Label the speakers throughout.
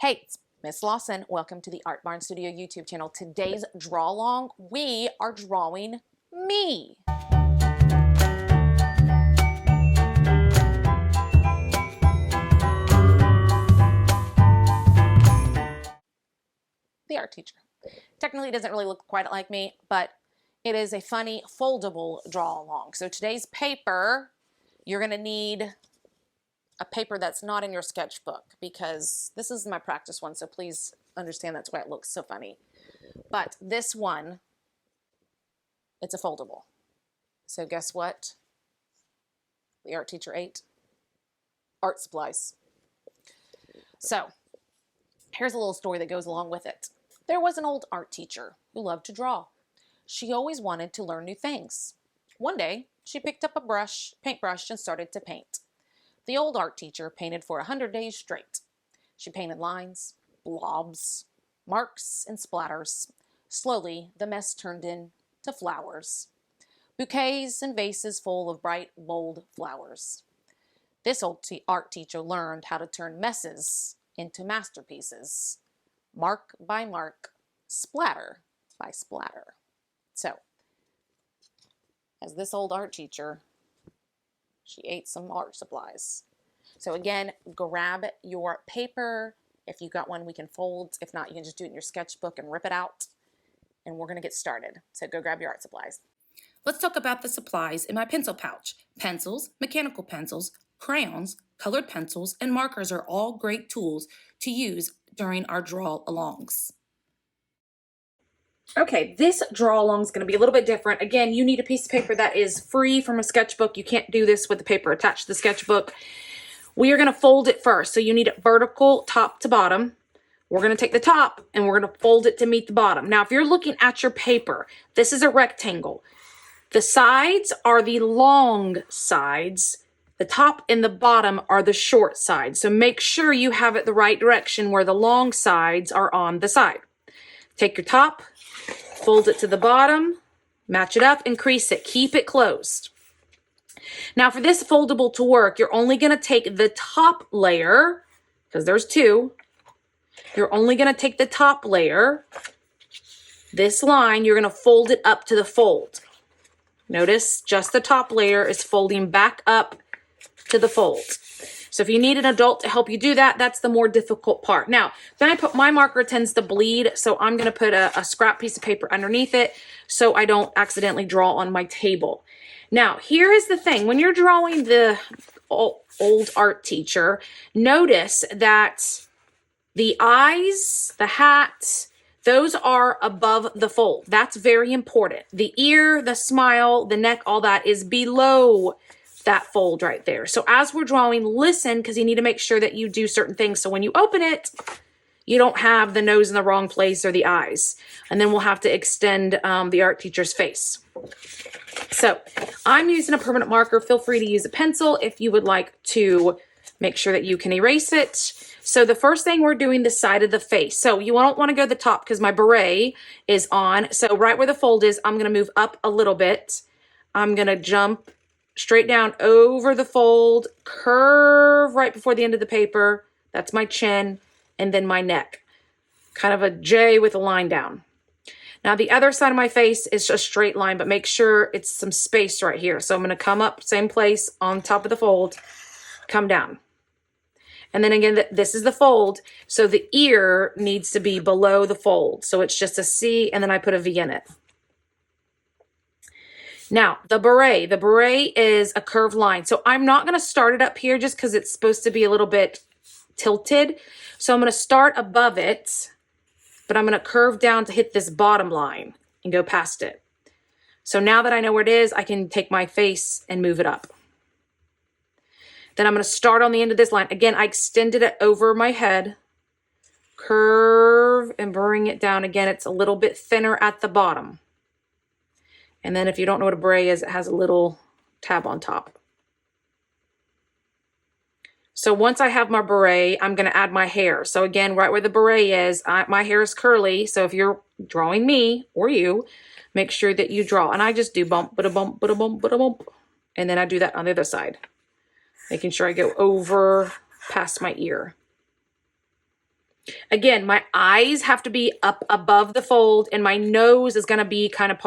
Speaker 1: Hey, it's Miss Lawson. Welcome to the Art Barn Studio YouTube channel. Today's draw along, we are drawing me. The art teacher. Technically, it doesn't really look quite like me, but it is a funny foldable draw along. So today's paper, you're going to need a paper that's not in your sketchbook because this is my practice one, so please understand that's why it looks so funny. But this one, it's a foldable. So guess what? The art teacher ate art supplies. So here's a little story that goes along with it. There was an old art teacher who loved to draw. She always wanted to learn new things. One day, she picked up a paintbrush, and started to paint. The old art teacher painted for 100 days straight. She painted lines, blobs, marks, and splatters. Slowly, the mess turned into flowers. Bouquets and vases full of bright, bold flowers. This old art teacher learned how to turn messes into masterpieces. Mark by mark, splatter by splatter. So, as this old art teacher, she ate some art supplies. So again, grab your paper. If you got one, we can fold. If not, you can just do it in your sketchbook and rip it out. And we're going to get started. So go grab your art supplies.
Speaker 2: Let's talk about the supplies in my pencil pouch. Pencils, mechanical pencils, crayons, colored pencils, and markers are all great tools to use during our draw-alongs.
Speaker 1: Okay, this draw along is going to be a little bit different. Again, you need a piece of paper that is free from a sketchbook. You can't do this with the paper attached to the sketchbook. We are going to fold it first. So you need it vertical, top to bottom. We're going to take the top and we're going to fold it to meet the bottom. Now, if you're looking at your paper, this is a rectangle. The sides are the long sides. The top and the bottom are the short sides. So make sure you have it the right direction where the long sides are on the side. Take your top, fold it to the bottom, match it up, and crease it. Keep it closed. Now for this foldable to work, you're only going to take the top layer, because there's two. You're only going to take the top layer. This line, you're going to fold it up to the fold. Notice just the top layer is folding back up to the fold. So if you need an adult to help you do that, that's the more difficult part. Now, then I put my marker tends to bleed, so I'm going to put a scrap piece of paper underneath it so I don't accidentally draw on my table. Now, here is the thing. When you're drawing the old art teacher, notice that the eyes, the hat, those are above the fold. That's very important. The ear, the smile, the neck, all that is below that fold right there. So as we're drawing, listen, because you need to make sure that you do certain things. So when you open it, you don't have the nose in the wrong place or the eyes. And then we'll have to extend the art teacher's face. So I'm using a permanent marker. Feel free to use a pencil if you would like to make sure that you can erase it. So the first thing we're doing the side of the face. So you don't want to go to the top because my beret is on. So right where the fold is, I'm going to move up a little bit. I'm going to jump straight down over the fold, curve right before the end of the paper. That's my chin, and then my neck. Kind of a J with a line down. Now the other side of my face is just a straight line, but make sure it's some space right here. So I'm going to come up, same place on top of the fold, come down. And then again, this is the fold, so the ear needs to be below the fold. So it's just a C, and then I put a V in it. Now, the beret is a curved line. So I'm not going to start it up here just because it's supposed to be a little bit tilted. So I'm going to start above it, but I'm going to curve down to hit this bottom line and go past it. So now that I know where it is, I can take my face and move it up. Then I'm going to start on the end of this line. Again, I extended it over my head, curve and bring it down. Again, it's a little bit thinner at the bottom. And then if you don't know what a beret is, it has a little tab on top. So once I have my beret, I'm going to add my hair. So again, right where the beret is, my hair is curly. So if you're drawing me or you, make sure that you draw. And I just do bump, ba-da-bump, ba-da-bump, ba-da-bump. And then I do that on the other side, making sure I go over past my ear. Again, my eyes have to be up above the fold, and my nose is going to be kind of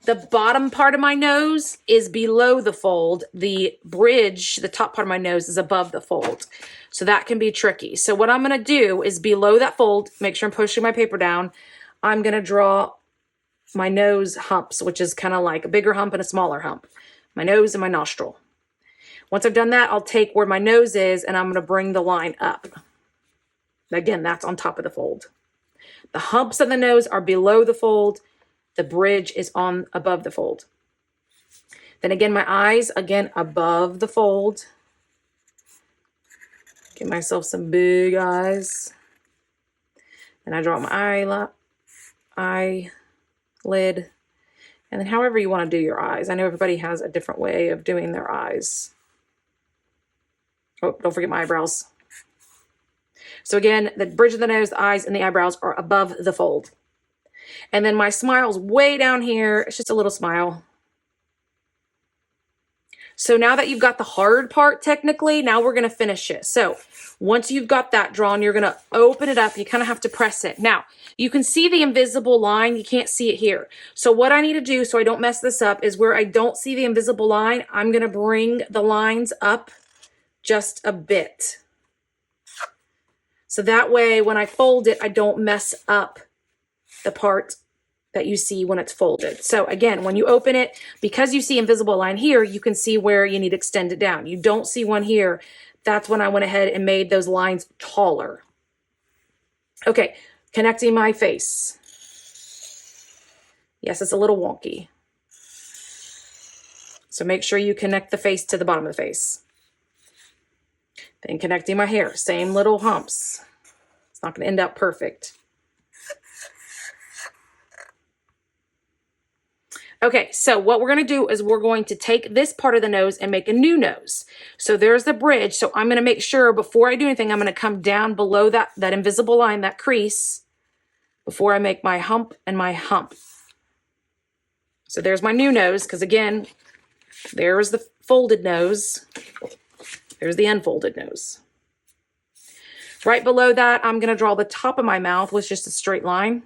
Speaker 1: the bottom part of my nose is below the fold. The bridge, the top part of my nose, is above the fold. So that can be tricky. So what I'm going to do is below that fold, make sure I'm pushing my paper down. I'm going to draw my nose humps, which is kind of like a bigger hump and a smaller hump. My nose and my nostril. Once I've done that, I'll take where my nose is and I'm going to bring the line up. Again, that's on top of the fold. The humps of the nose are below the fold. The bridge is on above the fold. Then again, my eyes, again, above the fold. Give myself some big eyes. And I draw my eyelid. And then however you want to do your eyes. I know everybody has a different way of doing their eyes. Oh, don't forget my eyebrows. So again, the bridge of the nose, the eyes, and the eyebrows are above the fold. And then my smile's way down here. It's just a little smile. So now that you've got the hard part technically, now we're going to finish it. So once you've got that drawn, you're going to open it up. You kind of have to press it. Now, you can see the invisible line. You can't see it here. So what I need to do so I don't mess this up is where I don't see the invisible line, I'm going to bring the lines up just a bit. So that way, when I fold it, I don't mess up the part that you see when it's folded. So again, when you open it, because you see invisible line here, you can see where you need to extend it down. You don't see one here. That's when I went ahead and made those lines taller. Okay, connecting my face. Yes, it's a little wonky. So make sure you connect the face to the bottom of the face. Then connecting my hair, same little humps. It's not going to end up perfect. Okay, so what we're going to do is we're going to take this part of the nose and make a new nose. So there's the bridge. So I'm going to make sure before I do anything, I'm going to come down below that invisible line, that crease, before I make my hump and my hump. So there's my new nose, because again, there's the folded nose. There's the unfolded nose. Right below that, I'm going to draw the top of my mouth with just a straight line.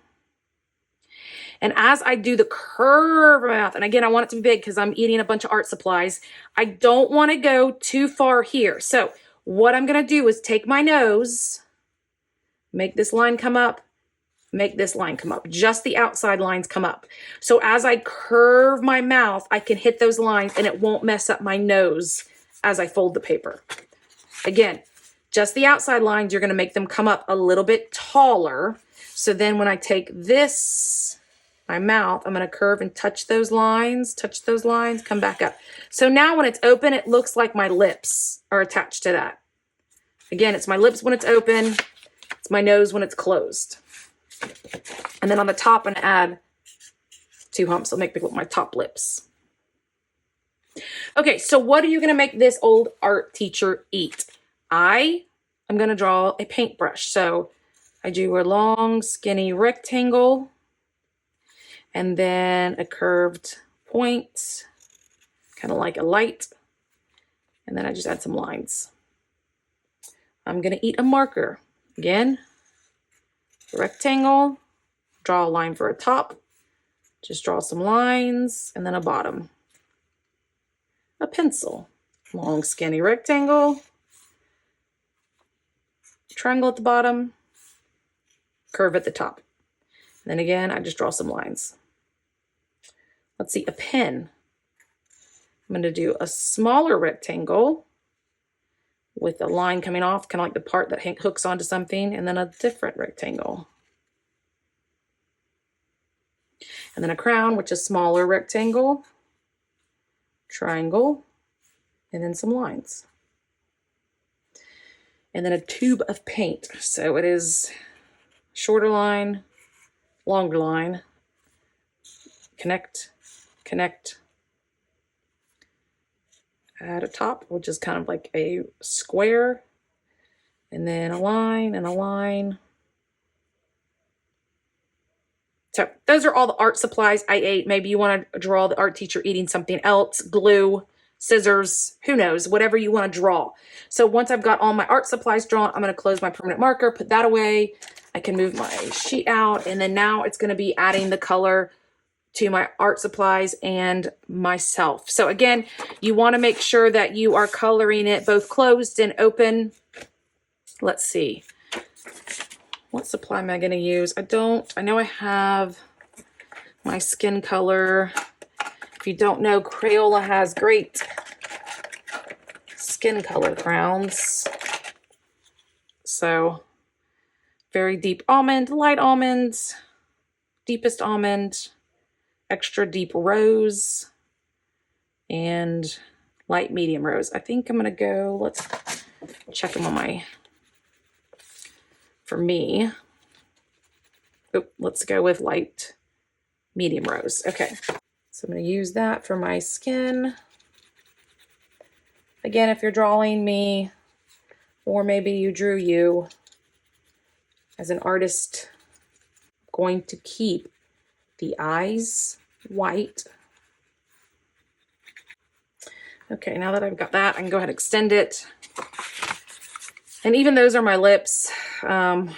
Speaker 1: And as I do the curve of my mouth, and again, I want it to be big because I'm eating a bunch of art supplies, I don't want to go too far here. So what I'm going to do is take my nose, make this line come up, make this line come up. Just the outside lines come up. So as I curve my mouth, I can hit those lines and it won't mess up my nose as I fold the paper. Again, just the outside lines, you're going to make them come up a little bit taller. So then when I take this, my mouth, I'm going to curve and touch those lines, come back up. So now when it's open, it looks like my lips are attached to that. Again, it's my lips when it's open. It's my nose when it's closed. And then on the top, I'm going to add 2 humps. I'll make my top lips. Okay, so what are you going to make this old art teacher eat? I am going to draw a paintbrush. So I do a long, skinny rectangle. And then a curved point, kind of like a light. And then I just add some lines. I'm going to eat a marker. Again, rectangle, draw a line for a top, just draw some lines, and then a bottom. A pencil, long, skinny rectangle, triangle at the bottom, curve at the top. And then again, I just draw some lines. Let's see, a pen. I'm going to do a smaller rectangle with a line coming off, kind of like the part that hooks onto something, and then a different rectangle. And then a crown, which is smaller rectangle, triangle, and then some lines. And then a tube of paint. So it is shorter line, longer line, connect, add a top, which is kind of like a square, and then a line and a line. So those are all the art supplies I ate. Maybe you want to draw the art teacher eating something else, glue, scissors, who knows, whatever you want to draw. So once I've got all my art supplies drawn, I'm going to close my permanent marker, put that away. I can move my sheet out, and then now it's going to be adding the color to my art supplies and myself. So again, you want to make sure that you are coloring it both closed and open. Let's see. What supply am I going to use? I know I have my skin color. If you don't know, Crayola has great skin color crowns. So very deep almond, light almond, deepest almond, extra deep rose, and light medium rose. I think I'm going to go, let's check them on my, for me. Oh, let's go with light medium rose. Okay. So I'm going to use that for my skin. Again, if you're drawing me, or maybe you drew you as an artist, I'm going to keep the eyes white. Okay, now that I've got that, I can go ahead and extend it. And even those are my lips. My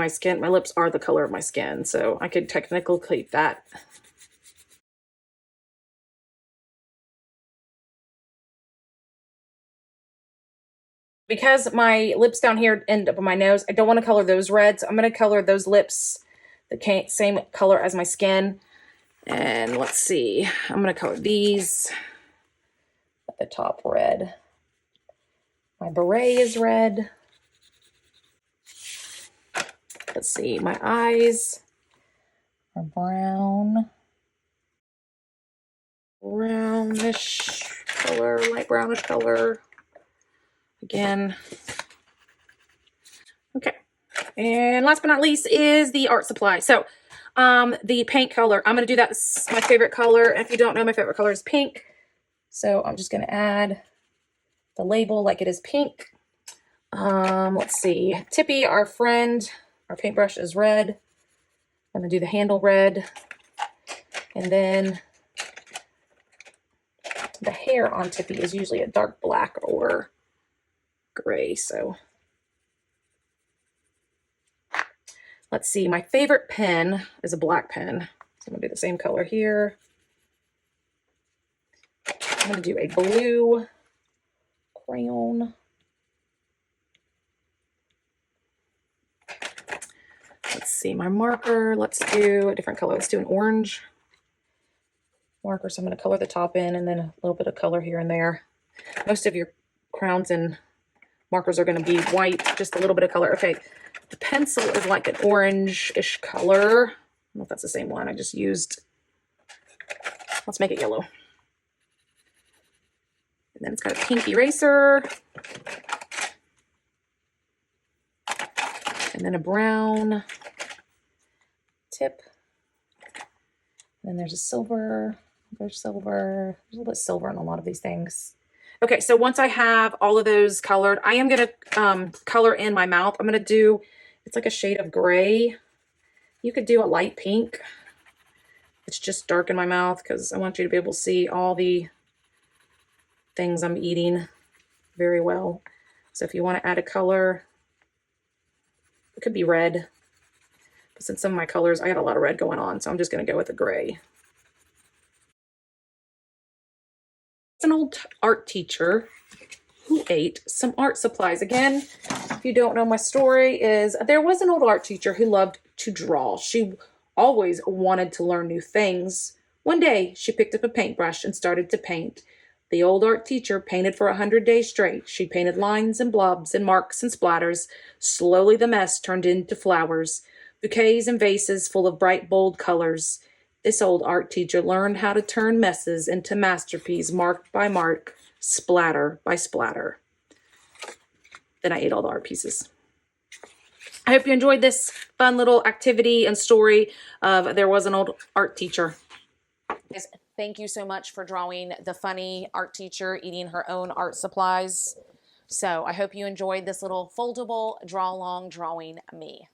Speaker 1: skin, my lips are the color of my skin, so I could technically keep that. Because my lips down here end up on my nose, I don't want to color those reds. I'm going to color those lips the same color as my skin. And let's see, I'm going to color these at the top red. My beret is red. Let's see, my eyes are brown. Brownish color, light brownish color. Again. Okay. And last but not least is the art supply. So the paint color, I'm going to do that. This is my favorite color. If you don't know, my favorite color is pink. So I'm just going to add the label like it is pink. Let's see. Tippy, our friend, our paintbrush is red. I'm going to do the handle red. And then the hair on Tippy is usually a dark black or gray. So let's see. My favorite pen is a black pen. So I'm going to do the same color here. I'm going to do a blue crayon. Let's see, my marker. Let's do a different color. Let's do an orange marker. So I'm going to color the top in and then a little bit of color here and there. Most of your crowns and markers are going to be white, just a little bit of color. Okay, the pencil is like an orange-ish color. I don't know if that's the same one I just used. Let's make it yellow. And then it's got a pink eraser. And then a brown tip. And then there's a silver. There's silver. There's a little bit of silver on a lot of these things. Okay, so once I have all of those colored, I am going to color in my mouth. I'm going to do, it's like a shade of gray. You could do a light pink. It's just dark in my mouth because I want you to be able to see all the things I'm eating very well. So if you want to add a color, it could be red. But since some of my colors, I got a lot of red going on, so I'm just going to go with a gray. It's an old art teacher who ate some art supplies. Again, if you don't know, my story is there was an old art teacher who loved to draw. She always wanted to learn new things. One day, she picked up a paintbrush and started to paint. The old art teacher painted for 100 days straight. She painted lines and blobs and marks and splatters. Slowly the mess turned into flowers, bouquets and vases full of bright, bold colors. This old art teacher learned how to turn messes into masterpieces, mark by mark, splatter by splatter. Then I ate all the art pieces. I hope you enjoyed this fun little activity and story of there was an old art teacher. Thank you so much for drawing the funny art teacher eating her own art supplies. So I hope you enjoyed this little foldable draw along drawing me.